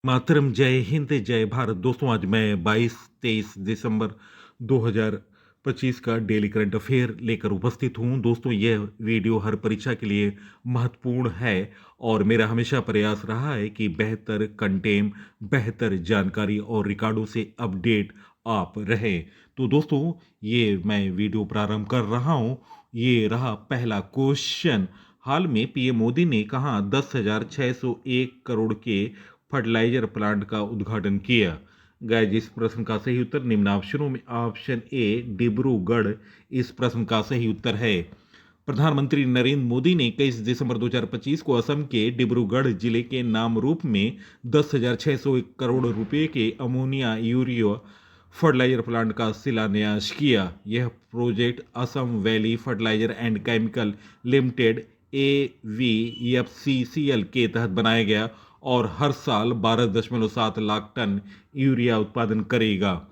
मातरम, जय हिंद, जय भारत। दोस्तों, आज मैं 22-23 दिसंबर 2025 का डेली करंट अफेयर लेकर उपस्थित हूं। दोस्तों, यह वीडियो हर परीक्षा के लिए महत्वपूर्ण है और मेरा हमेशा प्रयास रहा है कि बेहतर कंटेंट, बेहतर जानकारी और रिकॉर्डों से अपडेट आप रहें। तो दोस्तों, ये मैं वीडियो प्रारंभ कर रहा हूं। ये रहा पहला क्वेश्चन। हाल में पीएम मोदी ने कहा 10,601 करोड़ के फर्टिलाइजर प्लांट का उद्घाटन किया। गाइस, इस प्रश्न का सही उत्तर निम्न ऑप्शनों में ऑप्शन ए डिब्रूगढ़ इस प्रश्न का सही उत्तर है। प्रधानमंत्री नरेंद्र मोदी ने 21 दिसंबर 2025 को असम के डिब्रूगढ़ जिले के नामरूप में 10,601 करोड़ रुपए के अमोनिया यूरिया फर्टिलाइजर प्लांट का शिलान्यास किया। यह project Assam Valley Fertilizer and Chemical Limited AVFCCL के तहत बनाया गया और हर साल 12.7 लाख टन यूरिया उत्पादन करेगा।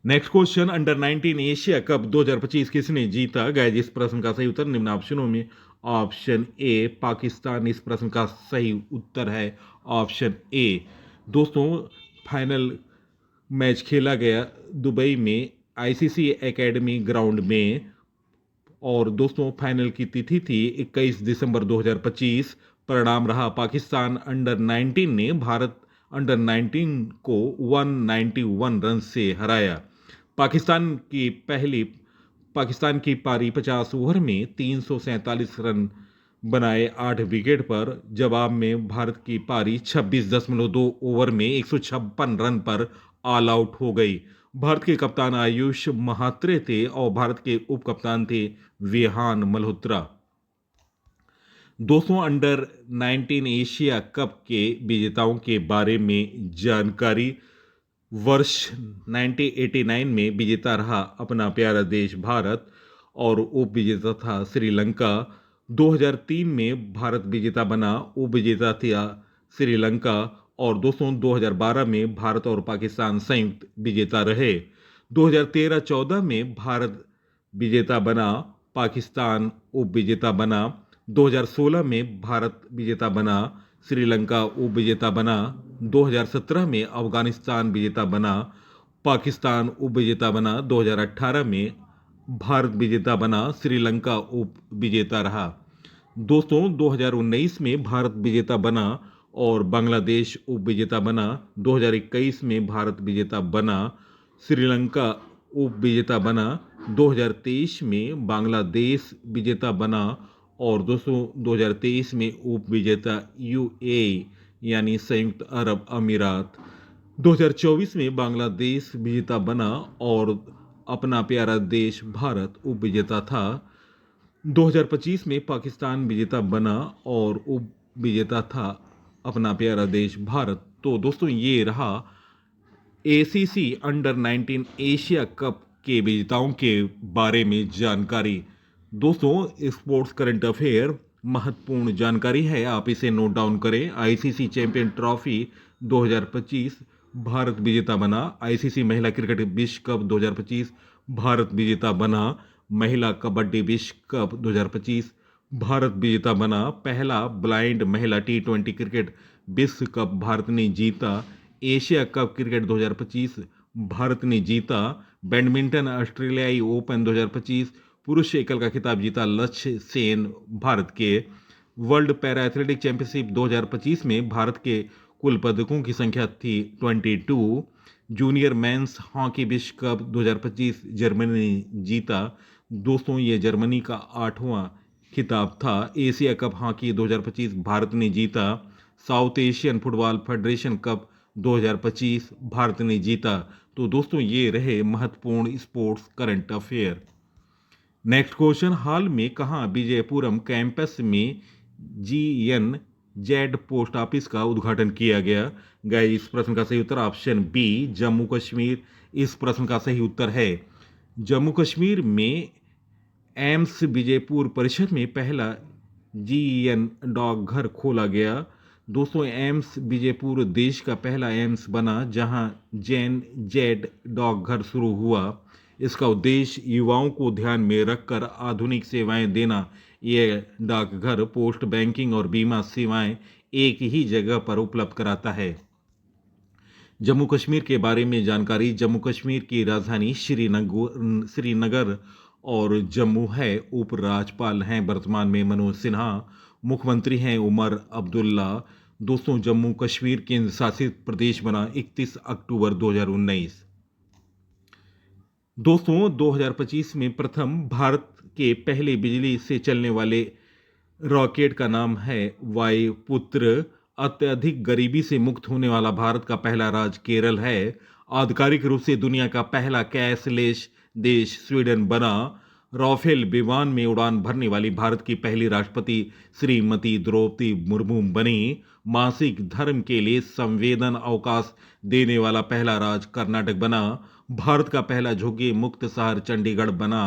Next question, under 19 Asia cup 2025 किसने जीता? गाइस, इस प्रश्न का सही उत्तर निम्न ऑप्शनों में ऑप्शन ए पाकिस्तान इस प्रश्न का सही उत्तर है। Option A. दोस्तों, फाइनल मैच खेला गया दुबई में आईसीसी एकेडमी ग्राउंड में और दोस्तों फाइनल की तिथि थी 21 दिसंबर 2025। परिणाम रहा पाकिस्तान अंडर 19 ने भारत अंडर 19 को 191 रन से हराया। पाकिस्तान की पारी 50 ओवर में 347 रन बनाए 8 विकेट पर। जवाब में भारत की पारी 26.2 ओवर में 156 रन पर ऑल आउट हो गई। भारत के कप्तान आयुष महात्रे थे और भारत के उप कप्तान थे विहान मल्होत्रा। दोस्तों, अंडर 19 एशिया कप के विजेताओं के बारे में जानकारी। वर्ष 1989 में विजेता रहा अपना प्यारा देश भारत और उप विजेता था श्रीलंका। 2003 में भारत विजेता बना, उप विजेता था श्रीलंका। और दोस्तों 2012 में भारत और पाकिस्तान संयुक्त विजेता रहे। 2013-14 में भारत विजेता बना, पाकिस्तान उप विजेता बना। 2016 में भारत विजेता बना, श्रीलंका उप विजेता बना। 2017 में अफगानिस्तान विजेता बना, पाकिस्तान उप विजेता बना। 2018 में भारत विजेता बना, श्रीलंका उप विजेता रहा। दोस्तों 2019 में भारत विजेता बना और बांग्लादेश उप विजेता बना। 2021 में भारत विजेता बना, श्रीलंका उप विजेता बना। 2023 में बांग्लादेश विजेता बना और दोस्तों 2023 में उप विजेता यूएई यानी संयुक्त अरब अमीरात। 2024 में बांग्लादेश विजेता बना और अपना प्यारा देश भारत उप विजेता था। 2025 में पाकिस्तान विजेता बना और उप विजेता था अपना प्यारा देश भारत। तो दोस्तों, ये रहा एसीसी अंडर 19 एशिया कप के विजेताओं के बारे में जानकारी। दोस्तों, स्पोर्ट्स करंट अफेयर महत्वपूर्ण जानकारी है, आप इसे नोट डाउन करें। आईसीसी चैंपियन ट्रॉफी 2025 भारत विजेता बना। आईसीसी महिला क्रिकेट विश्व कप 2025 भारत विजेता बना। महिला कबड्डी विश्व कप 2025 भारत विजेता बना। पहला ब्लाइंड महिला T20 क्रिकेट विश्व कप भारत ने जीता। एशिया कप क्रिकेट 2025 भारत ने जीता। बैडमिंटन ऑस्ट्रेलियाई ओपन 2025 पुरुष एकल का खिताब जीता लक्ष्य सेन भारत के। वर्ल्ड पैरा एथलेटिक चैंपियनशिप 2025 में भारत के कुल पदकों की संख्या थी 22। जूनियर मेंस हॉकी विश्व कप 2025 जर्मनी ने जीता। दोस्तों, ये जर्मनी का 8वां खिताब था। एशिया कप हॉकी 2025 भारत ने जीता। South Asian Football Federation Cup 2025 Bharat ने जीता। तो दोस्तों, ये रहे महत्वपूर्ण sports current affair. Next question, हाल में कहाँ विजयपुरम कैंपस में GNZ पोस्ट ऑफिस का उद्घाटन किया गया? गाइस, इस प्रश्न का सही उत्तर ऑप्शन बी जम्मू कश्मीर इस प्रश्न का सही उत्तर है। जम्मू कश्मीर में एम्स विजयपुर परिषद में पहला GN डाकघर खोला गया। दोस्तों, एम्स विजयपुर देश का पहला एम्स बना जहां GNZ डाकघर शुरू हुआ। इसका उद्देश्य युवाओं को ध्यान में रखकर आधुनिक सेवाएं देना। यह डाकघर पोस्ट बैंकिंग और बीमा सेवाएं एक ही जगह पर उपलब्ध कराता है। जम्मू कश्मीर के बारे में जानकारी। जम्मू कश्मीर की राजधानी श्रीनगर और जम्मू है। उपराज्यपाल हैं वर्तमान में मनोज सिन्हा। मुख्यमंत्री हैं उमर अब्दुल्ला। दोस्तों, जम्मू कश्मीर केंद्र शासित प्रदेश बना 31 अक्टूबर 2019। दोस्तों, 2025 में प्रथम भारत के पहले बिजली से चलने वाले रॉकेट का नाम है वायुपुत्र। अत्यधिक गरीबी से मुक्त होने वाला भारत का पहला राज्य केरल है। आधिकारिक रूप से दुनिया का पहला कैशलेस देश स्वीडन बना। राफेल विमान में उड़ान भरने वाली भारत की पहली राष्ट्रपति श्रीमती द्रौपदी मुर्मू बनी। मासिक धर्म के लिए संवेदन अवकाश देने वाला पहला राज्य कर्नाटक बना। भारत का पहला झुग्गी मुक्त शहर चंडीगढ़ बना।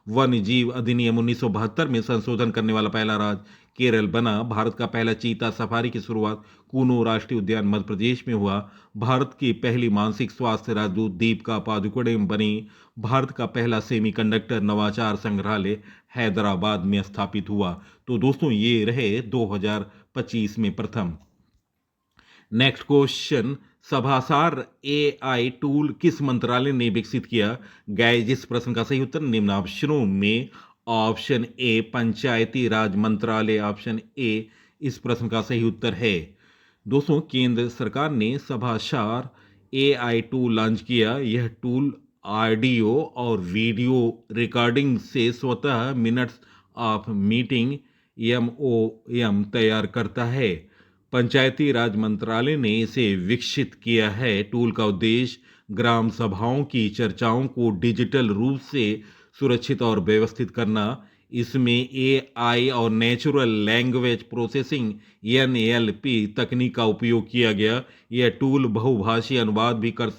वन्य जीव अधिनियम 1972 में संशोधन करने वाला पहला राज्य केरल बना। भारत का पहला चीता सफारी की शुरुआत कूनो राष्ट्रीय उद्यान मध्य प्रदेश में हुआ। भारत की पहली मानसिक स्वास्थ्य राजदूत दीपिका पादुकोणे बनी। भारत का पहला सेमीकंडक्टर नवाचार संग्रहालय हैदराबाद में स्थापित हुआ। तो दोस्तों, ये रहे 2025 में प्रथम। नेक्स्ट क्वेश्चन, सभासार एआई टूल किस मंत्रालय ने विकसित किया? गाइस, इस प्रश्न का सही उत्तर निम्न ऑप्शनों में ऑप्शन ए पंचायती राज मंत्रालय, ऑप्शन ए इस प्रश्न का सही उत्तर है। दोस्तों, केंद्र सरकार ने सभासार एआई टूल लॉन्च किया। यह टूल ऑडियो और वीडियो रिकॉर्डिंग से स्वतः मिनट्स ऑफ मीटिंग एमओएम तैयार करता है। पंचायती राज मंत्रालय ने इसे विकसित किया है। टूल का उद्देश्य ग्राम सभाओं की चर्चाओं को डिजिटल रूप से सुरक्षित और व्यवस्थित करना। इसमें एआई और नेचुरल लैंग्वेज प्रोसेसिंग एनएलपी तकनीक का उपयोग किया गया। यह टूल बहुभाषी अनुवाद भी कर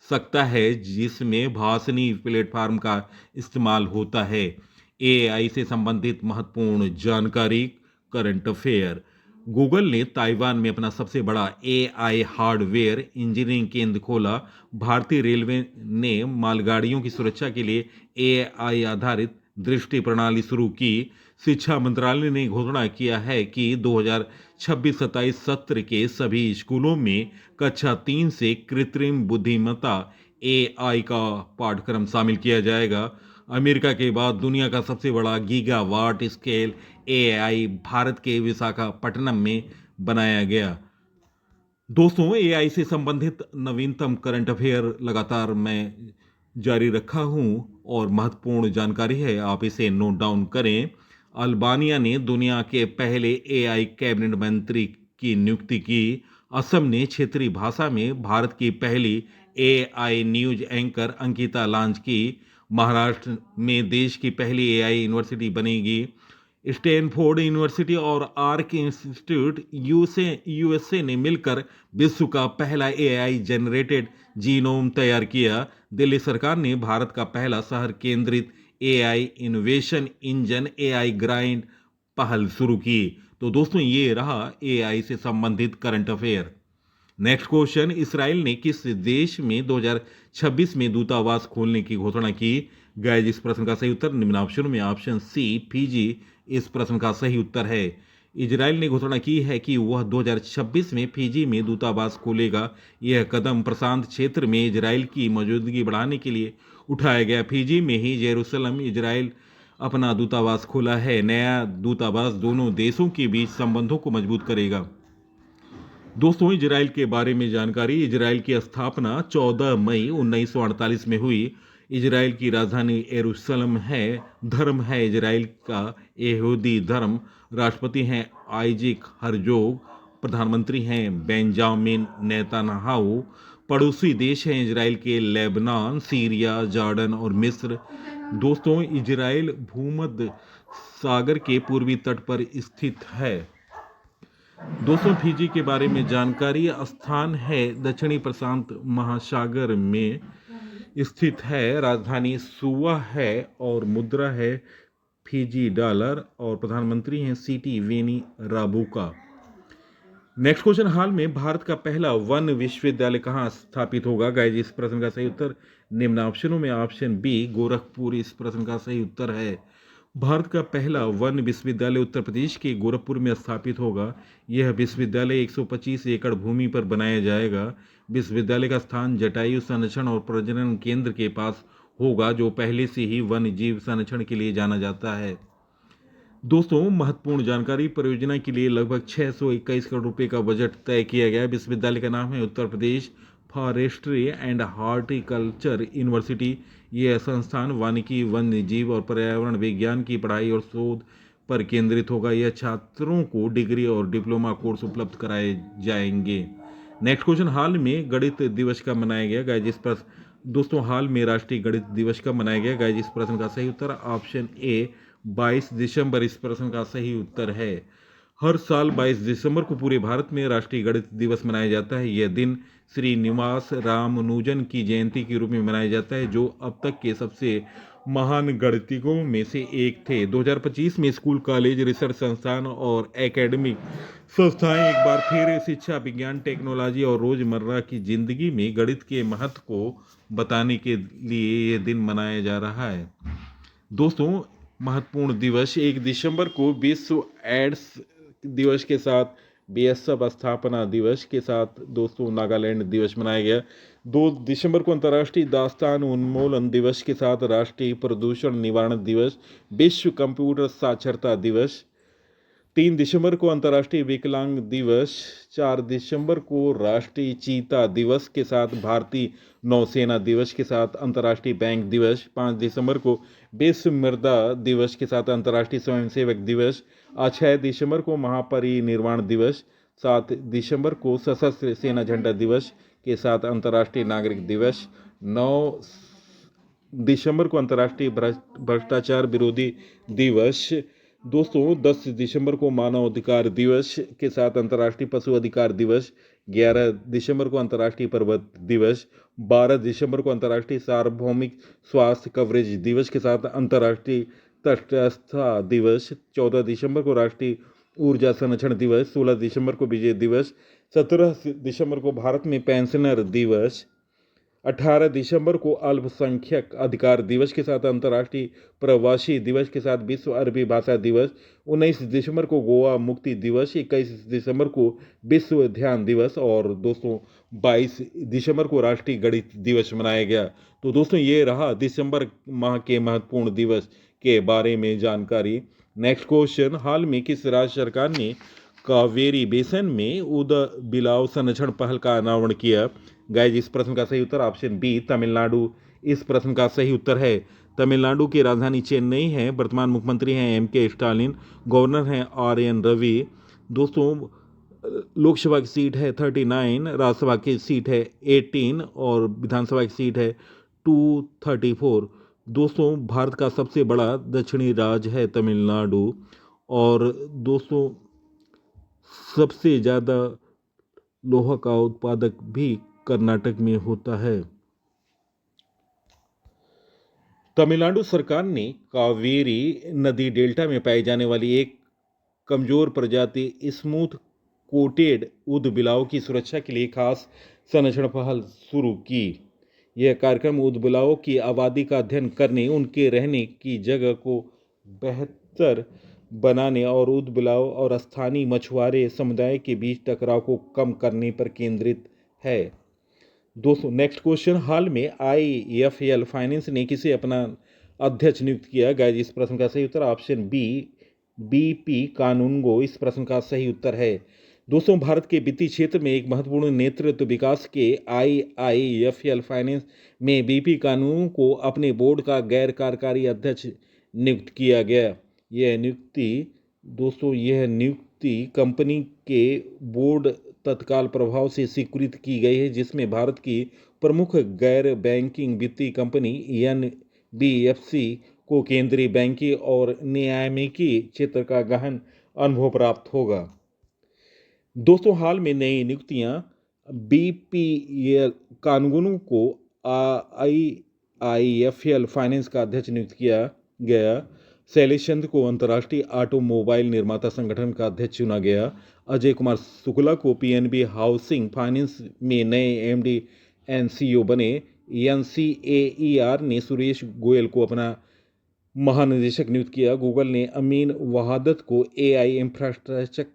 सकता है, जिसमें भाषणी प्लेटफॉर्म का इस्तेमाल होता है। एआई से संबंधित महत्वपूर्ण जानकारी। Current affair. गूगल ने ताइवान में अपना सबसे बड़ा एआई हार्डवेयर इंजीनियरिंग केंद्र खोला। भारतीय रेलवे ने मालगाड़ियों की सुरक्षा के लिए एआई आधारित दृष्टि प्रणाली शुरू की। शिक्षा मंत्रालय ने घोषणा किया है कि 2026-27 सत्र के सभी स्कूलों में कक्षा 3 से कृत्रिम बुद्धिमत्ता एआई का पाठ्यक्रम शामिल किया जाएगा। अमेरिका के बाद दुनिया का सबसे बड़ा गीगावाट स्केल एआई भारत के विशाखापट्टनम में बनाया गया। दोस्तों, एआई से संबंधित नवीनतम करंट अफेयर लगातार मैं जारी रखा हूं और महत्वपूर्ण जानकारी है, आप इसे नोट डाउन करें। अल्बानिया ने दुनिया के पहले एआई कैबिनेट मंत्री की नियुक्ति की। असम ने क्षेत्रीय भाषा में भारत की पहली AI news anchor Ankita launch की। महाराष्ट्र में देश की पहली एआई यूनिवर्सिटी बनेगी। स्टैनफोर्ड यूनिवर्सिटी और आर्क इंस्टीट्यूट यूएसए ने मिलकर विश्व का पहला एआई जनरेटेड जीनोम तैयार किया। दिल्ली सरकार ने भारत का पहला शहर केंद्रित AI innovation engine AI grind पहल शुरू की। तो दोस्तों, ये रहा एआई से संबंधित current affair. Next question, Israel ने किस देश में 2026 में दूतावास खोलने की घोषणा की? गाइस, इस प्रश्न का सही उत्तर निम्न ऑप्शन में ऑप्शन सी फिजी इस प्रश्न का सही उत्तर है। इजराइल ने घोषणा की है कि वह 2026 में फिजी में दूतावास खोलेगा। यह कदम प्रशांत क्षेत्र में इजराइल की मौजूदगी बढ़ाने के लिए उठाया गया। फिजी में ही जेरूसलम इजराइल अपना दूतावास खोला है। नया दूतावास दोनों देशों के बीच संबंधों को मजबूत करेगा। दोस्तों, इजराइल के बारे में जानकारी। इजराइल की स्थापना 14 मई 1948 में हुई। इजराइल की राजधानी यरूशलेम है। धर्म है इजराइल का यहूदी धर्म। राष्ट्रपति हैं आइजैक हरजोग। प्रधानमंत्री हैं बेंजामिन नेतन्याहू। पड़ोसी देश हैं इजराइल के लेबनान, सीरिया, जॉर्डन और मिस्र। दोस्तों, इजराइल भूमध्य सागर के पूर्वी तट पर स्थित है। दोस्तों, फिजी के बारे में जानकारी। स्थान है दक्षिणी प्रशांत महासागर में स्थित है। राजधानी सुवा है और मुद्रा है फिजी डॉलर और प्रधानमंत्री हैं सीटी वेनी राबुका। नेक्स्ट क्वेश्चन, हाल में भारत का पहला वन विश्वविद्यालय कहाँ स्थापित होगा? गाइस, इस प्रश्न का सही उत्तर निम्न ऑप्शनों में ऑप्शन बी गोरखपुर इस प्रश्न का सही उत्तर है। भारत का पहला वन विश्वविद्यालय उत्तर प्रदेश के गोरखपुर में स्थापित होगा। यह विश्वविद्यालय 125 एकड़ भूमि पर बनाया जाएगा। विश्वविद्यालय का स्थान जटायु संरक्षण और प्रजनन केंद्र के पास होगा, जो पहले से ही वन्य जीव संरक्षण के लिए जाना जाता है। दोस्तों, महत्वपूर्ण जानकारी, परियोजना के लिए लगभग 621 करोड़ रुपए का बजट तय किया गया। विश्वविद्यालय का नाम है Uttar Pradesh forestry and horticulture university. यह संस्थान वानिकी, वन्य जीव और पर्यावरण विज्ञान की पढ़ाई और शोध पर केंद्रित होगा। यह छात्रों को डिग्री और डिप्लोमा कोर्स उपलब्ध कराए जाएंगे। नेक्स्ट क्वेश्चन, हाल में गणित दिवस कब मनाया गया? गाइस, इस प्रश्न दोस्तों हाल में राष्ट्रीय गणित दिवस कब मनाया गया? गाइस, इस प्रश्न का सही उत्तर ऑप्शन ए 22 दिसंबर इस प्रश्न का सही उत्तर है। हर साल 22 दिसंबर को पूरे भारत में राष्ट्रीय गणित दिवस मनाया जाता है। यह दिन श्रीनिवास रामानुजन की जयंती के रूप में मनाया जाता है, जो अब तक के सबसे महान गणितज्ञों में से एक थे। 2025 में स्कूल, कॉलेज, रिसर्च संस्थान और एकेडमिक संस्थाएं एक बार फिर शिक्षा, विज्ञान, टेक्नोलॉजी और रोजमर्रा की जिंदगी में गणित के महत्व को बताने के लिए यह दिन मनाया जा रहा है। दोस्तों, महत्वपूर्ण दिवस, 1 दिसंबर को विश्व एड्स दिवस के साथ बीएसएफ स्थापना दिवस के साथ दोस्तों नागालैंड दिवस मनाया गया। 2 दिसंबर को अंतर्राष्ट्रीय दास्तान उन्मूलन दिवस के साथ राष्ट्रीय प्रदूषण निवारण दिवस, विश्व कंप्यूटर साक्षरता दिवस। 3 दिसंबर को अंतर्राष्ट्रीय विकलांग दिवस। 4 दिसंबर को राष्ट्रीय चीता दिवस के साथ भारतीय नौसेना दिवस के साथ अंतर्राष्ट्रीय बैंक दिवस। 5 दिसंबर को विश्व मृदा दिवस के साथ अंतर्राष्ट्रीय स्वयंसेवक दिवस। 6 दिसंबर को महापरिनिर्वाण दिवस। 7 दिसंबर को सशस्त्र सेना झंडा दिवस के साथ अंतर्राष्ट्रीय नागरिक दिवस। 9 दिसंबर को अंतर्राष्ट्रीय भ्रष्टाचार विरोधी दिवस। दोस्तों, 10 दिसंबर को मानव अधिकार दिवस के साथ अंतर्राष्ट्रीय पशु अधिकार दिवस। 11 दिसंबर को अंतर्राष्ट्रीय पर्वत दिवस। 12 दिसंबर को अंतर्राष्ट्रीय सार्वभौमिक स्वास्थ्य कवरेज दिवस के साथ अंतर्राष्ट्रीय तटस्थता दिवस। 14 दिसंबर को राष्ट्रीय ऊर्जा संरक्षण दिवस। 16 दिसंबर को विजय दिवस। 17 दिसंबर को भारत में पेंशनर दिवस। 18 दिसंबर को अल्पसंख्यक अधिकार दिवस के साथ अंतर्राष्ट्रीय प्रवासी दिवस के साथ विश्व अरबी भाषा दिवस। 19 दिसंबर को गोवा मुक्ति दिवस। 21 दिसंबर को विश्व ध्यान दिवस और दोस्तों 22 दिसंबर को राष्ट्रीय गणित दिवस मनाया गया। तो दोस्तों, ये रहा दिसंबर माह के महत्वपूर्ण दिवस के बारे में जानकारी। नेक्स्ट क्वेश्चन, हाल में किस राज्य सरकार ने कावेरी बेसिन में उद बिलाव संरक्षण पहल का अनावरण किया? गाइस, इस प्रश्न का सही उत्तर ऑप्शन बी तमिलनाडु इस प्रश्न का सही उत्तर है। तमिलनाडु की राजधानी चेन्नई है। वर्तमान मुख्यमंत्री हैं एम.के. स्टालिन। गवर्नर हैं आर.एन. रवि। दोस्तों, लोकसभा की सीट है 39, राज्यसभा की सीट है 18 और विधानसभा की सीट है 234। दोस्तों, भारत का सबसे बड़ा दक्षिणी राज्य है तमिलनाडु। और दोस्तों, सबसे ज़्यादा लोहा का उत्पादक भी कर्नाटक में होता है। तमिलनाडु सरकार ने कावेरी नदी डेल्टा में पाई जाने वाली एक कमजोर प्रजाति स्मूथ कोटेड ऊदबिलाव की सुरक्षा के लिए खास संरक्षण पहल शुरू की। यह कार्यक्रम ऊदबिलाव की आबादी का अध्ययन करने, उनके रहने की जगह को बेहतर बनाने और ऊदबिलाव और स्थानीय मछुआरे समुदाय के बीच टकराव को कम करने पर केंद्रित है। दोस्तों, नेक्स्ट क्वेश्चन, हाल में IIFL फाइनेंस ने किसे अपना अध्यक्ष नियुक्त किया? गाइस, इस प्रश्न का सही उत्तर ऑप्शन बी BP कानूनगो इस प्रश्न का सही उत्तर है। दोस्तों, भारत के वित्तीय क्षेत्र में एक महत्वपूर्ण नेतृत्व विकास के IIFL फाइनेंस में BP कानून को अपने बोर्ड का गैर कार्यकारी अध्यक्ष नियुक्त किया गया। यह नियुक्ति कंपनी के बोर्ड तत्काल प्रभाव से स्वीकृत की गई है, जिसमें भारत की प्रमुख गैर बैंकिंग वित्तीय कंपनी NBFC को केंद्रीय बैंकिंग और नियामकीय क्षेत्र का गहन अनुभव प्राप्त होगा। दोस्तों, हाल में नई नियुक्तियां BPL कानूनों को IIFL फाइनेंस का अध्यक्ष नियुक्त किया गया। शैलेश चंद्र को अंतर्राष्ट्रीय ऑटोमोबाइल निर्माता संगठन का अध्यक्ष चुना गया। अजय कुमार शुक्ला को PNB हाउसिंग फाइनेंस में नए MD एंड CEO बने। NCAER ने सुरेश गोयल को अपना महानिदेशक नियुक्त किया। गूगल ने अमीन वहादत को एआई इंफ्रास्ट्रक्चर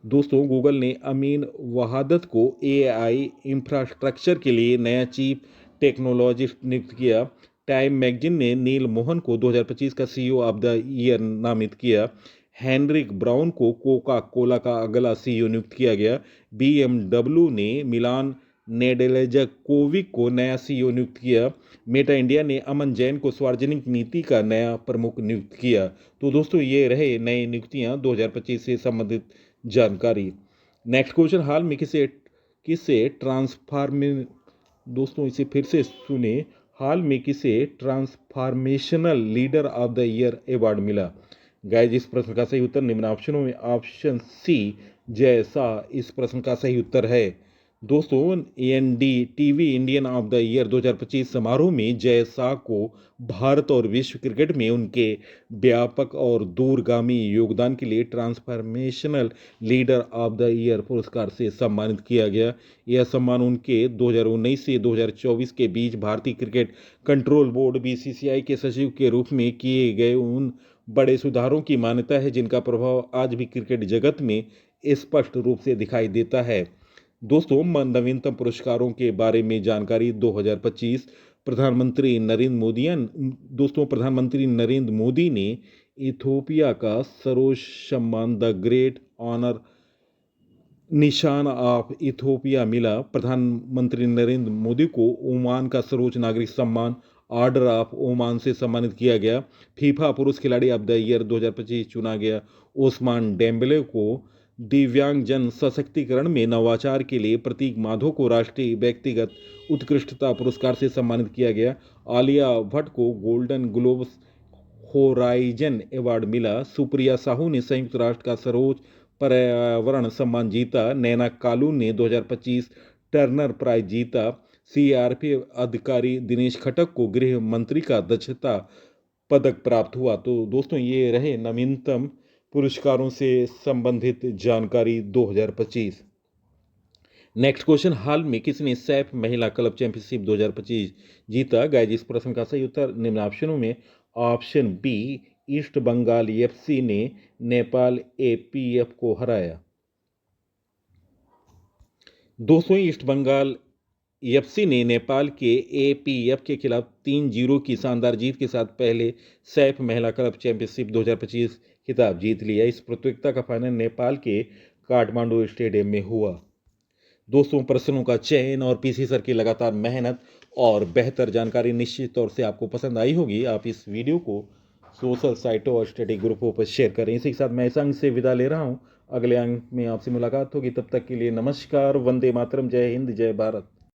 दोस्तों गूगल ने अमीन वहादत को एआई इंफ्रास्ट्रक्चर के लिए नया चीफ टेक्नोलॉजिस्ट नियुक्त किया। टाइम मैगजीन ने नील मोहन को 2025 का सीईओ ऑफ द ईयर नामित किया। हेनरिक ब्राउन को कोका कोला का अगला सीईओ नियुक्त किया गया। बीएमडब्ल्यू ने मिलान नेडेलजकोविक को नया सीईओ नियुक्त किया। मेटा इंडिया ने अमन जैन को सार्वजनिक नीति का नया प्रमुख नियुक्त किया। तो दोस्तों ये रहे नई नियुक्तियां 2025 से संबंधित जानकारी। नेक्स्ट क्वेश्चन, हाल में किसे किसे ट्रांसफार्मे दोस्तों इसे फिर से सुने, हाल में किसे transformational leader of the year award मिला? गाइस इस प्रश्न का सही उत्तर निम्न ऑप्शनों में ऑप्शन सी जय शाह इस प्रश्न का सही उत्तर है। दोस्तों NDTV Indian of the year 2025 समारोह में जय शाह को भारत और विश्व क्रिकेट में उनके व्यापक और दूरगामी योगदान के लिए transformational leader of the year पुरस्कार से सम्मानित किया गया। यह सम्मान उनके 2019 से 2024 के बीच भारतीय क्रिकेट कंट्रोल बोर्ड बीसीसीआई के सचिव के रूप में किए गए उन बड़े सुधारों की मान्यता है जिनका प्रभाव आज भी क्रिकेट जगत में स्पष्ट रूप से दिखाई देता है। दोस्तों नवीनतम पुरस्कारों के बारे में जानकारी 2025 प्रधानमंत्री नरेंद्र मोदी प्रधानमंत्री नरेंद्र मोदी ने इथोपिया का सर्वोच्च सम्मान द ग्रेट ऑनर निशान ऑफ इथोपिया मिला। प्रधानमंत्री नरेंद्र मोदी को ओमान का सर्वोच्च नागरिक सम्मान ऑर्डर ऑफ ओमान से सम्मानित किया गया। फीफा पुरुष खिलाड़ी ऑफ द ईयर 2025 चुना गया। ओस्मान डेम्बले को दिव्यांग जन सशक्तिकरण में नवाचार के लिए प्रतीक माधव को राष्ट्रीय व्यक्तिगत उत्कृष्टता पुरस्कार से सम्मानित किया गया। आलिया भट्ट को गोल्डन ग्लोब होराइजन अवार्ड मिला। सुप्रिया साहू ने संयुक्त राष्ट्र का सर्वोच्च पर्यावरण सम्मान जीता। नैना कालू ने 2025 टर्नर प्राइज जीता। सीआरपीएफ अधिकारी दिनेश खट्टक को गृह मंत्री का दक्षता पदक प्राप्त हुआ। तो दोस्तों ये रहे नवीनतम पुरस्कारों से संबंधित जानकारी 2025। नेक्स्ट क्वेश्चन, हाल में किसने सैफ महिला क्लब चैंपियनशिप 2025 जीता? गाइस इस प्रश्न का सही उत्तर निम्न ऑप्शनों में option B East Bengal FC ने नेपाल एपीएफ को हराया। दोस्तों ईस्ट बंगाल एफसी ने नेपाल के एपीएफ के खिलाफ 3-0 की शानदार जीत के साथ पहले सैफ महिला क्लब चैंपियनशिप 2025 खिताब जीत लिया। इस प्रतियोगिता का फाइनल नेपाल के काठमांडू स्टेडियम में हुआ। दोस्तों प्रश्नों का चयन और पीसी सर की लगातार मेहनत और बेहतर जानकारी निश्चित तौर से आपको पसंद आई होगी। आप इस वीडियो को सोशल साइटों और स्टडी ग्रुपों पर शेयर करें। इसी के साथ मैं इस अंक से विदा ले रहा हूं। अगले अंक में आपसे मुलाकात होगी। तब तक के लिए नमस्कार, वंदे मातरम, जय हिंद, जय भारत।